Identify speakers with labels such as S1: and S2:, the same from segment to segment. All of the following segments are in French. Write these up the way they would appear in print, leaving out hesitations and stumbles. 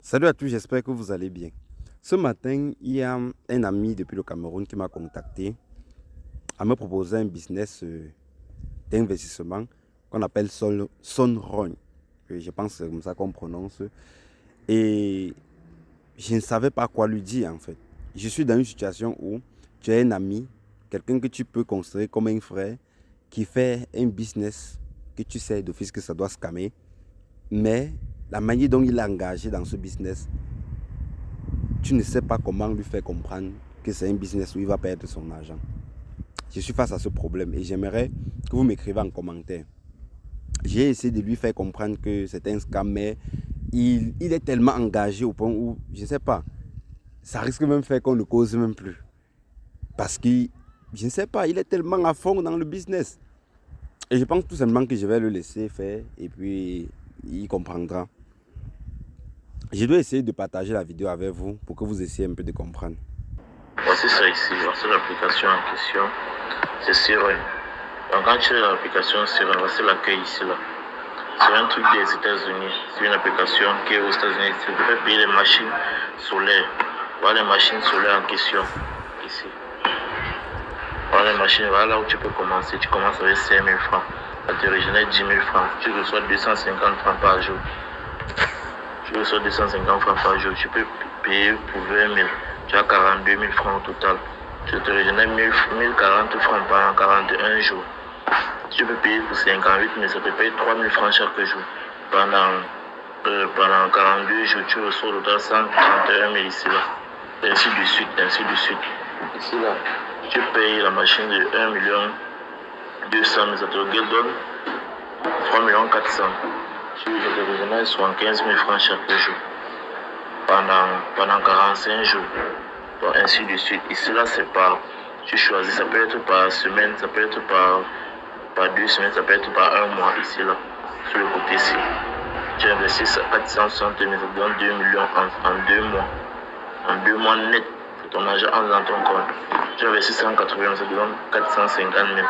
S1: Salut à tous, j'espère que vous allez bien. Ce matin, il y a un ami depuis le Cameroun qui m'a contacté à me proposer un business d'investissement qu'on appelle Sonrogne. Je pense que c'est comme ça qu'on prononce. Et je ne savais pas quoi lui dire en fait. Je suis dans une situation où tu as un ami, quelqu'un que tu peux considérer comme un frère, qui fait un business que tu sais d'office que ça doit scammer. Mais la manière dont il est engagé dans ce business, tu ne sais pas comment lui faire comprendre que c'est un business où il va perdre son argent. Je suis face à ce problème et j'aimerais que vous m'écrivez en commentaire. J'ai essayé de lui faire comprendre que c'est un scam, mais il est tellement engagé au point où, je ne sais pas, ça risque même de faire qu'on ne cause même plus. Parce que, je ne sais pas, il est tellement à fond dans le business. Et je pense tout simplement que je vais le laisser faire et puis il comprendra. Je dois essayer de partager la vidéo avec vous pour que vous essayiez un peu de comprendre.
S2: Voici ça ici, voici l'application en question, c'est Siren. Donc quand tu as l'application Siren, voici l'accueil ici là. C'est un truc des États-Unis, c'est une application qui est aux États-Unis. Tu peux payer les machines solaires. Voilà les machines solaires en question, ici. Voilà les machines, voilà là où tu peux commencer. Tu commences avec 5 000 francs. Ça te régénère 10 000 francs. Tu reçois 250 francs par jour. Tu reçois 250 francs par jour. Tu peux payer pour 20 000. Tu as 42 000 francs au total. Tu te régénères 1040 francs pendant 41 jours. Tu peux payer pour 58 000, ça te paye 3 000 francs chaque jour. Pendant 42 jours, tu reçois au total 131 000 ici là. Ainsi de suite, ainsi de suite. Ici là, tu payes la machine de 1 200 000, ça te donne 3 400 000. Tu te régénères 75 000 francs chaque jour. Pendant 45 jours. Donc, ainsi de suite. Ici là, c'est par. Tu choisis, ça peut être par semaine, ça peut être par 2 semaines, ça peut être par un mois ici là. Sur le côté ici. Tu investis 460 000, ça te donne 2 millions en 2 mois. En 2 mois net, ton argent entre dans ton compte. Tu investis 180 000, ça te donne 450 000.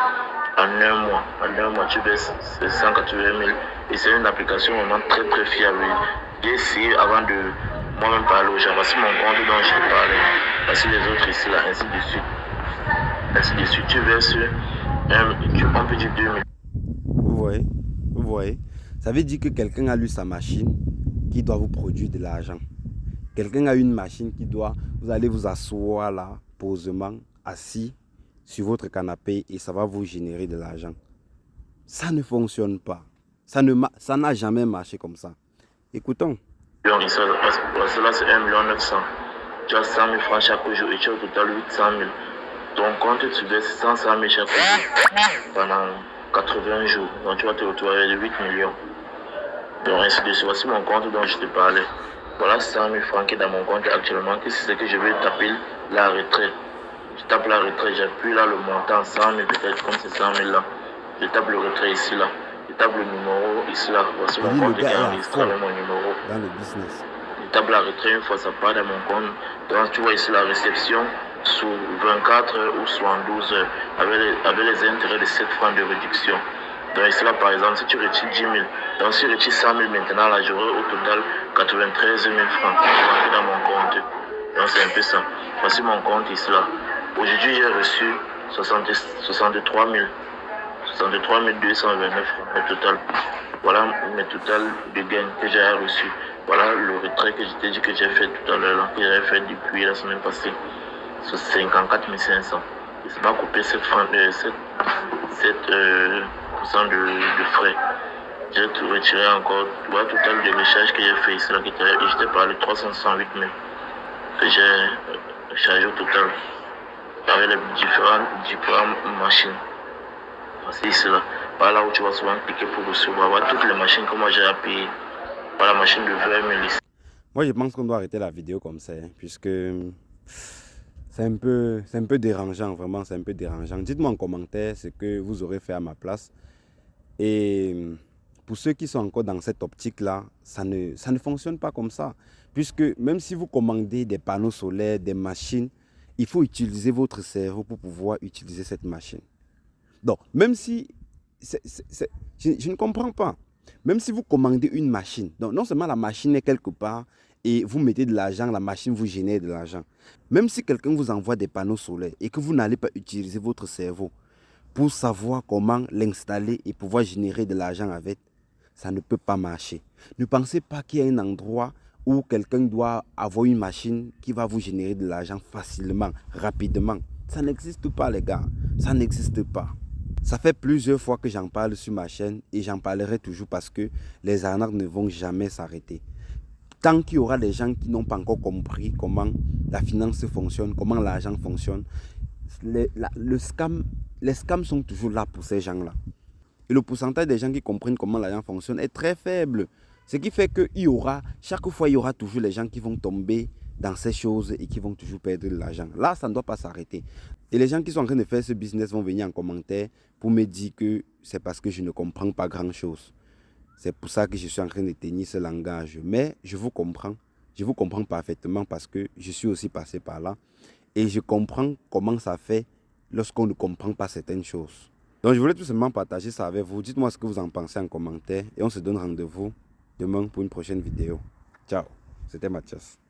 S2: En un mois, tu baisses 180 000. Et c'est une application vraiment très très fiable. J'ai essayé avant de moi-même parler aux gens. Voici mon compte dont je te parlais. Voici les autres ici, là, ainsi de suite. Ainsi de suite. Tu verses on peut dire 2 000.
S1: Vous voyez. Ça veut dire que quelqu'un a lu sa machine qui doit vous produire de l'argent. Quelqu'un a une machine qui doit, vous allez vous asseoir là, posément, assis sur votre canapé et ça va vous générer de l'argent. Ça ne fonctionne pas. Ça n'a jamais marché comme ça. Écoutons.
S2: Cela c'est 1 900 000. Tu as 100 000 francs chaque jour et tu as au total 800 000. Ton compte, tu baisses 100 000 chaque jour pendant 80 jours. Donc tu vas te retrouver avec 8 millions. Donc ainsi de suite. Voici mon compte dont je te parlais. Voilà 100 000 francs qui est dans mon compte actuellement. Qu'est-ce que je vais taper la retraite. Je tape la retraite, j'appuie là le montant 100 000 peut-être comme c'est 100 000 là. Je tape le retrait ici là. Je tape le numéro ici là. Voici mon compte qui est enregistré avec mon numéro.
S1: Dans le business.
S2: Je tape la retrait une fois ça part dans mon compte. Donc tu vois ici la réception sous 24 heures ou 72 heures avec les intérêts de 7 francs de réduction. Donc ici là par exemple si tu retires 10 000, donc si tu retires 100 000 maintenant là j'aurai au total 93 000 francs dans mon compte. Donc c'est un peu ça. Voici mon compte ici là. Aujourd'hui j'ai reçu 63 229 francs au total. Voilà mes total de gains que j'ai reçus. Voilà le retrait que je t'ai dit que j'ai fait tout à l'heure, que j'ai fait depuis la semaine passée. C'est 54 500. Et ça m'a coupé 7 de frais. J'ai tout retiré encore. Voilà le total de recharge que j'ai fait ici. Là, et je t'ai parlé de 368 000 que j'ai chargé au total. Avec les différentes machines. C'est ici là. Voilà où tu vas souvent cliquer pour recevoir. Voilà toutes les machines que moi j'ai à payer. Voilà la machine de 20 000 ici.
S1: Moi je pense qu'on doit arrêter la vidéo comme ça, puisque c'est un peu dérangeant, vraiment c'est un peu dérangeant. Dites-moi en commentaire ce que vous aurez fait à ma place. Et pour ceux qui sont encore dans cette optique-là, ça ne fonctionne pas comme ça. Puisque même si vous commandez des panneaux solaires, des machines, il faut utiliser votre cerveau pour pouvoir utiliser cette machine. Donc, même si... je ne comprends pas. Même si vous commandez une machine, donc non seulement la machine est quelque part et vous mettez de l'argent, la machine vous génère de l'argent. Même si quelqu'un vous envoie des panneaux solaires et que vous n'allez pas utiliser votre cerveau pour savoir comment l'installer et pouvoir générer de l'argent avec, ça ne peut pas marcher. Ne pensez pas qu'il y a un endroit où quelqu'un doit avoir une machine qui va vous générer de l'argent facilement, rapidement. Ça n'existe pas, les gars. Ça n'existe pas. Ça fait plusieurs fois que j'en parle sur ma chaîne et j'en parlerai toujours parce que les arnaques ne vont jamais s'arrêter. Tant qu'il y aura des gens qui n'ont pas encore compris comment la finance fonctionne, comment l'argent fonctionne, les scams sont toujours là pour ces gens-là. Et le pourcentage des gens qui comprennent comment l'argent fonctionne est très faible. Ce qui fait que chaque fois, il y aura toujours les gens qui vont tomber dans ces choses et qui vont toujours perdre de l'argent. Là, ça ne doit pas s'arrêter. Et les gens qui sont en train de faire ce business vont venir en commentaire pour me dire que c'est parce que je ne comprends pas grand-chose. C'est pour ça que je suis en train de tenir ce langage. Mais je vous comprends. Je vous comprends parfaitement parce que je suis aussi passé par là. Et je comprends comment ça fait lorsqu'on ne comprend pas certaines choses. Donc je voulais tout simplement partager ça avec vous. Dites-moi ce que vous en pensez en commentaire. Et on se donne rendez-vous demain pour une prochaine vidéo. Ciao, c'était Mathias.